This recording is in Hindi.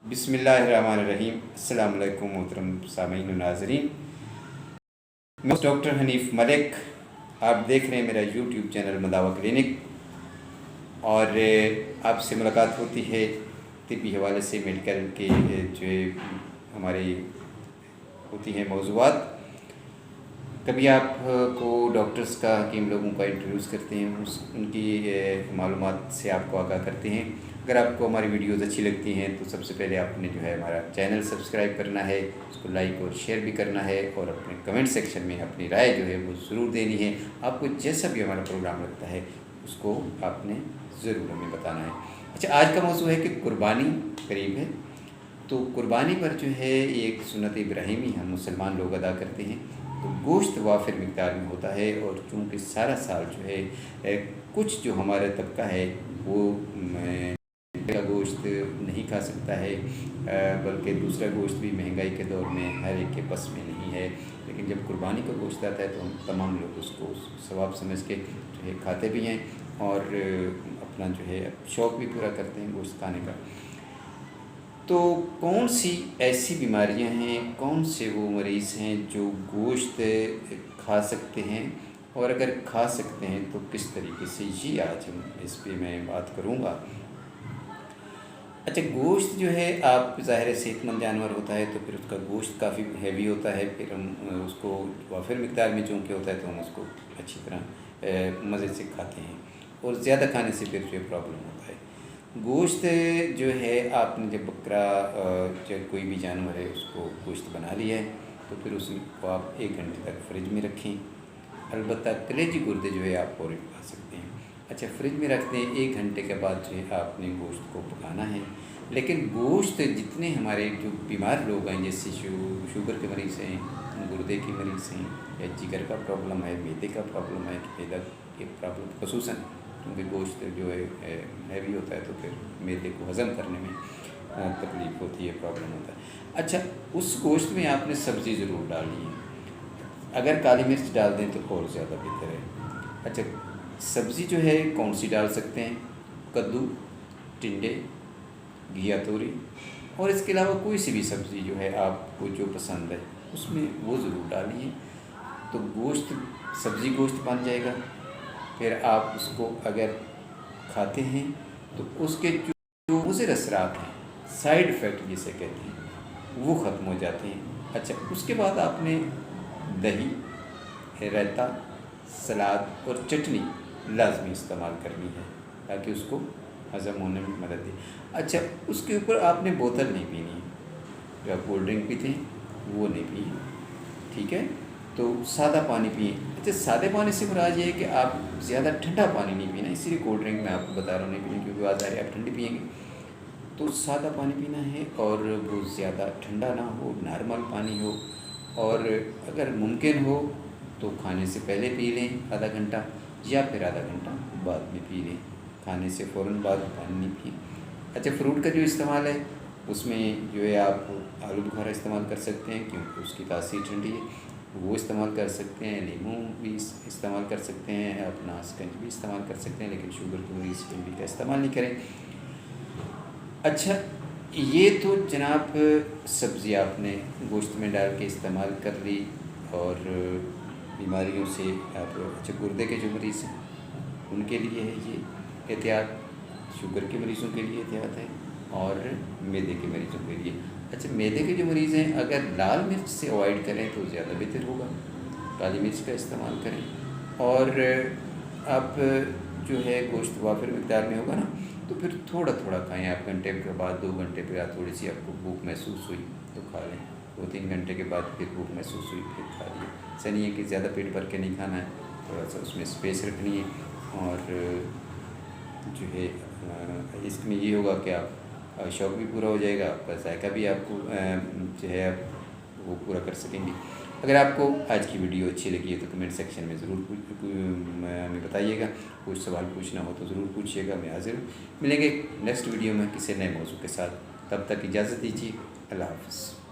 बिस्मिल्लाहिर्रहमानिर्रहीम। अस्सलाम वालेकुम मोहतरम सामीन व नाज़रीन। मैं डॉक्टर हनीफ मलिक, आप देख रहे हैं मेरा यूट्यूब चैनल मदावा क्लिनिक। और आपसे मुलाकात होती है तिब्बी हवाले से, मेडिकल के जो हमारी होती हैं मौज़ूआत। कभी आपको डॉक्टर्स का, हकीम लोगों का इंट्रोड्यूस करते हैं, उनकी मालूमात से आपको आगाह करते हैं। अगर आपको हमारी वीडियोज़ अच्छी लगती हैं तो सबसे पहले आपने जो है हमारा चैनल सब्सक्राइब करना है, उसको लाइक और शेयर भी करना है, और अपने कमेंट सेक्शन में अपनी राय जो है वो ज़रूर देनी है। आपको जैसा भी हमारा प्रोग्राम लगता है उसको आपने ज़रूर हमें बताना है। अच्छा, आज का मौजू है कि कुर्बानी करीब है, तो कुर्बानी पर जो है एक सुन्नत इब्राहिमी हम मुसलमान लोग अदा करते हैं। तो गोश्त वाफिर मिक़दार में होता है, और चूँकि सारा साल जो है कुछ जो हमारा तबका है वो का गोश्त नहीं खा सकता है, बल्कि दूसरा गोश्त भी महंगाई के दौर में हर एक के बस में नहीं है। लेकिन जब कुर्बानी का गोश्त आता है तो हम तमाम लोग उसको सवाब समझ के जो है खाते भी हैं, और अपना जो है शौक़ भी पूरा करते हैं गोश्त खाने का। तो कौन सी ऐसी बीमारियां हैं, कौन से वो मरीज़ हैं जो गोश्त खा सकते हैं, और अगर खा सकते हैं तो किस तरीके से, ये आज हम इस पे मैं बात करूँगा। अच्छा, गोश्त जो है आप ज़ाहिर सेहतमंद जानवर होता है तो फिर उसका गोश्त काफ़ी हैवी होता है, फिर हम उसको वाफिर मिक़दार में चूँकि होता है तो हम उसको अच्छी तरह मज़े से खाते हैं, और ज़्यादा खाने से फिर जो प्रॉब्लम होता है। गोश्त जो है आपने जब बकरा चाहे कोई भी जानवर है उसको गोश्त बना लिया है तो फिर उसको आप 1 घंटे तक फ्रिज में रखें। अलबत्ता कलेजी गुर्दे जो है आप फ़ौरन खा सकते हैं। अच्छा, फ्रिज में रख दें, 1 घंटे के बाद जो है आपने गोश्त को पकाना है। लेकिन गोश्त जितने हमारे जो बीमार लोग हैं, जैसे शुगर के मरीज़ हैं, गुर्दे के मरीज़ हैं, या जिगर का प्रॉब्लम है, मैदे का प्रॉब्लम है, मैदा की प्रॉब्लम खसूसन, क्योंकि गोश्त जो है हैवी होता है तो फिर मैदे को हज़म करने में तकलीफ़ होती है, प्रॉब्लम होता है। अच्छा, उस गोश्त में आपने सब्ज़ी ज़रूर डालनी है। अगर काली मिर्च डाल दें तो और ज़्यादा बेहतर है। अच्छा, सब्ज़ी जो है कौन सी डाल सकते हैं? कद्दू, टिंडे, घिया तोरी, और इसके अलावा कोई सी भी सब्ज़ी जो है आपको जो पसंद है उसमें वो ज़रूर डालिए, तो गोश्त सब्ज़ी गोश्त बन जाएगा। फिर आप उसको अगर खाते हैं तो उसके जो मुज़िर असरात हैं, साइड इफ़ेक्ट जिसे कहते हैं, वो ख़त्म हो जाते हैं। अच्छा, उसके बाद आपने दही, रायता, सलाद और चटनी लाजमी इस्तेमाल करनी है ताकि उसको हज़म होने में मदद दे। अच्छा, उसके ऊपर आपने बोतल नहीं पीनी है, जो आप कोल्ड ड्रिंक पीते हैं वो नहीं पिए, ठीक है? तो सादा पानी पिए। अच्छा, सादे पानी से मुराद ये है कि आप ज़्यादा ठंडा पानी नहीं पीना, इसीलिए कोल्ड ड्रिंक मैं आपको बता रहा हूँ नहीं पीना, क्योंकि बात आ रही है आप ठंडी पिएंगे। तो सादा पानी पीना है, और वो ज़्यादा ठंडा ना हो, नॉर्मल पानी हो, और अगर मुमकिन हो तो खाने से पहले पी लें आधा घंटा, या फिर आधा घंटा बाद में पी लें, खाने से फ़ौरन बाद पानी नहीं पिए। अच्छा, फ्रूट का जो इस्तेमाल है उसमें जो है आप आलू बुखारा इस्तेमाल कर सकते हैं, क्योंकि उसकी तासीर ठंडी है, वो इस्तेमाल कर सकते हैं। नींबू भी इस्तेमाल कर सकते हैं, अपना स्कंज भी इस्तेमाल कर सकते हैं, लेकिन शुगर की मरीज़ स्कंज का इस्तेमाल नहीं करें। अच्छा, ये तो जनाब सब्ज़ी आपने गोश्त में डाल के इस्तेमाल कर ली, और बीमारियों से आप। अच्छा, गुर्दे के जो मरीज़ हैं उनके लिए है ये एहतियात, शुगर के मरीज़ों के लिए एहतियात है, और मैदे के मरीज़ों के लिए। अच्छा, मैदे के जो मरीज़ हैं अगर लाल मिर्च से अवॉइड करें तो ज़्यादा बेहतर होगा, काली मिर्च का इस्तेमाल करें। और आप जो है गोश्त वाफिर मिक़दार में होगा ना, तो फिर थोड़ा थोड़ा खाएँ। आप घंटे के बाद, 2 घंटे पे आप थोड़ी सी आपको भूख महसूस हुई तो खा लें, 2-3 घंटे के बाद फिर भूख महसूस हुई फिर खा लिए। ऐसा नहीं है कि ज़्यादा पेट भर के नहीं खाना है, थोड़ा सा उसमें स्पेस रखनी है। और जो है इसमें ये होगा कि आप शौक़ भी पूरा हो जाएगा, आपका ज़ायका भी आपको जो है आप वो पूरा कर सकेंगे। अगर आपको आज की वीडियो अच्छी लगी है तो कमेंट सेक्शन में ज़रूर हमें बताइएगा। कुछ सवाल पूछना हो तो ज़रूर पूछिएगा, मैं हाज़िर हूँ। मिलेंगे नेक्स्ट वीडियो में किसी नए मौजू के साथ, तब तक इजाज़त दीजिए। अल्लाह हाफ़िज़।